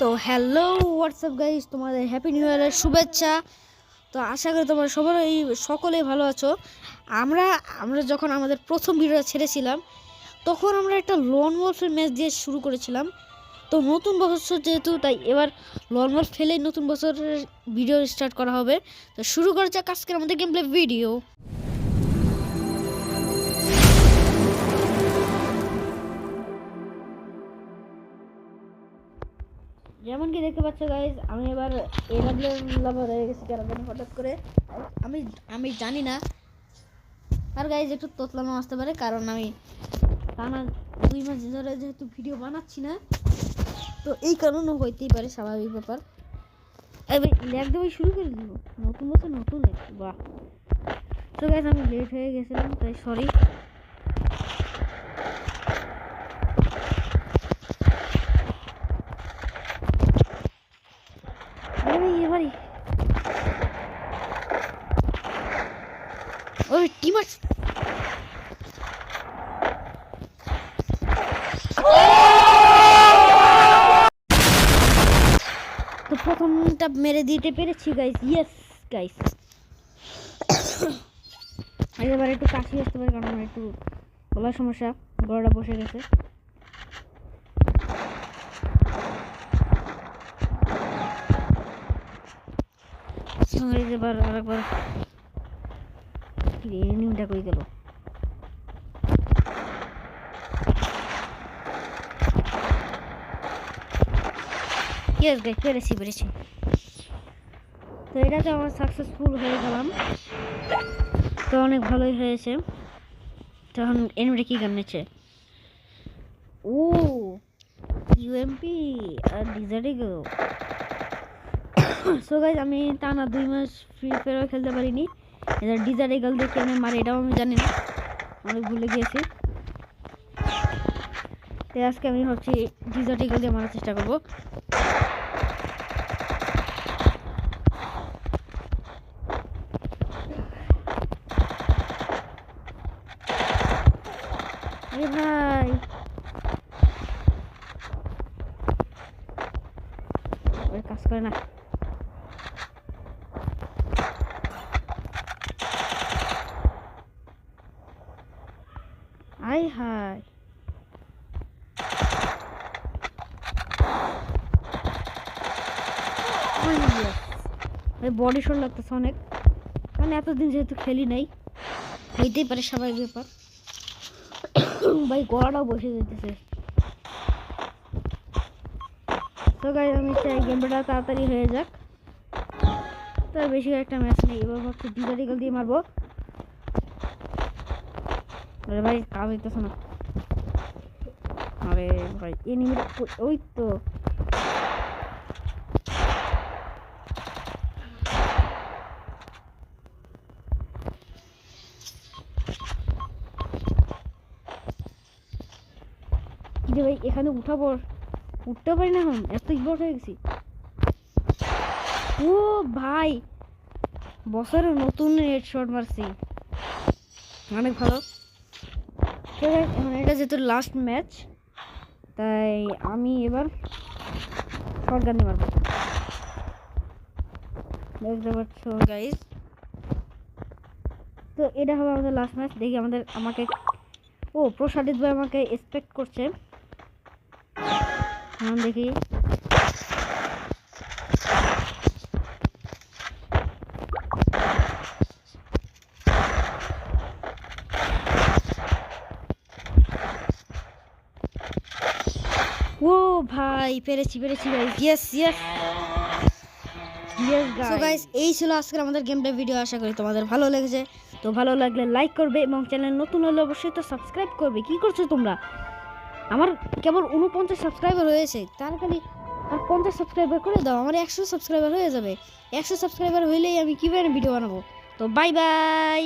তো hello WhatsApp guys, তোমাদের happy new ইয়ারের শুভেচ্ছা। তো আশা করি তোমরা সকলেই ভালো আছো। আমরা যখন আমাদের প্রথম ভিডিওটা ছেড়েছিলাম তখন আমরা একটা লন ওলফের ম্যাচ দিয়ে শুরু করেছিলাম। তো নতুন বছর যেহেতু, তাই এবার লন ওলফ ফেলেই নতুন বছরের ভিডিও স্টার্ট করা হবে। তো শুরু করা যাক আজকের আমাদের গেম প্লে ভিডিও। যেমন কি দেখতে পাচ্ছ গাইজ, আমি এবার লাভার হয়ে গেছি কেন জানি হঠাৎ করে। আমি জানি না। আর গাইজ একটু তোতলানো আসতে পারে, কারণ আমি টানা 2 মাস ধরে যেহেতু ভিডিও বানাচ্ছি না, তো এই কারণও হইতেই পারে, স্বাভাবিক ব্যাপার। একদম শুরু করে দিব নতুন বছর নতুন বাহ। তো গাইজ আমি লেট হয়ে গেছিলাম, তাই সরি। এবারই ওই টিম আছে। তো প্রথমটা মেরে দিতে পেরেছি গাইস, ইয়েস গাইস। এবার একটু কাশি আসতে পারে, কারণ আমার একটু গলার সমস্যা, গলাটা বসে গেছে। এবার আরেকবার এনিমিটা কই গেল? ইয়েস গাইস, পেরেছি। তো এটাতে আমার সাকসেসফুল হয়ে গেলাম, তো অনেক ভালোই হয়েছে। তখন এনিমিটা কি গান নিচ্ছে? ও ইউএমপি আর ডিজার্ট ইগল। সো গাইস, আমি টানা 2 মাস ফ্রি ফায়ার খেলতে পারিনি। এটা ডিজার্ট ইগল দেখে আমি মারি, এটাও আমি জানি না, অনেক ভুলে গিয়েছি। তো আজকে আমি ভাবছি ডিজার্ট ইগল দিয়ে মারার চেষ্টা করবো। আরে ভাই, কাজ করে না। আই হাই, বডি শট লাগতেছে অনেক, কারণ এতদিন যেহেতু খেলি নাই, হইতেই পারে, স্বাভাবিক ব্যাপার। ভাই গলাটাও বসে যেতেছে। তো গাইস, আমি চাই গেমটা তাড়াতাড়ি হয়ে যাক, তো বেশি একটা ম্যাচ নেই। এবার ভাবছি ডিজার্টিকাল দিয়ে মারবো। আরে ভাই কাজ হইতেছে না। আরে ভাই এনিমিটা ওই তো। কি ভাই, এখানে উঠতে পারি না, এখন এত ইগোট হয়ে গেছি। ও ভাই, বছরের নতুন হেডশট মারছি, অনেক ভালো। এটা যেহেতু লাস্ট ম্যাচ, তাই আমি এবার শটগান দিয়ে মারবো। দেখতে পাচ্ছ গাইস, তো এটা হবে আমাদের লাস্ট ম্যাচ। দেখি আমাকে প্রসাদিত ভাই আমাকে এক্সপেক্ট করছে। দেখি ভাই, পেরেছি guys, yes guys. So guys, এই ছিল আজকের আমাদের গেম প্লে ভিডিও। আশা করি তোমাদের ভালো লেগেছে। তো ভালো লাগলে লাইক করবে, এবং চ্যানেল নতুন হলে অবশ্যই তো সাবস্ক্রাইব করবে। কি করছো তোমরা? আমার কেবল 49 সাবস্ক্রাইবার হয়েছে, তাড়াতাড়ি আর 50 সাবস্ক্রাইবার করে দাও, আমার 100 সাবস্ক্রাইবার হয়ে যাবে। 100 সাবস্ক্রাইবার হইলেই আমি কিভাবে ভিডিও বানাবো। তো বাই বাই।